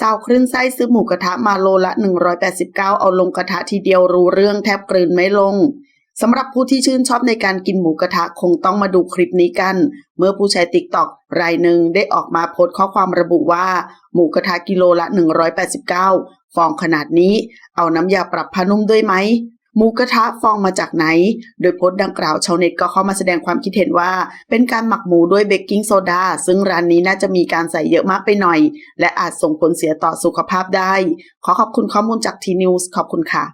าวคลื่นไส้ซื้อหมูกระทะมาโลละ189เอาลงกระทะทีเดียวรู้เรื่องแทบกลืนไม่ลงสำหรับผู้ที่ชื่นชอบในการกินหมูกระทะคงต้องมาดูคลิปนี้กันเมื่อผู้ใช้ TikTok รายหนึ่งได้ออกมาโพสต์ข้อความระบุว่าหมูกระทะกิโลละ189ฟองขนาดนี้เอาน้ำยาปรับผ้านุ่มด้วยไหมหมูกระทะฟองมาจากไหนโดยโพสต์ดังกล่าวชาวเน็ตก็เข้ามาแสดงความคิดเห็นว่าเป็นการหมักหมูด้วยเบกกิ้งโซดาซึ่งร้านนี้น่าจะมีการใส่เยอะมากไปหน่อยและอาจส่งผลเสียต่อสุขภาพได้ขอขอบคุณข้อมูลจากทีนิวส์ขอบคุณค่ะ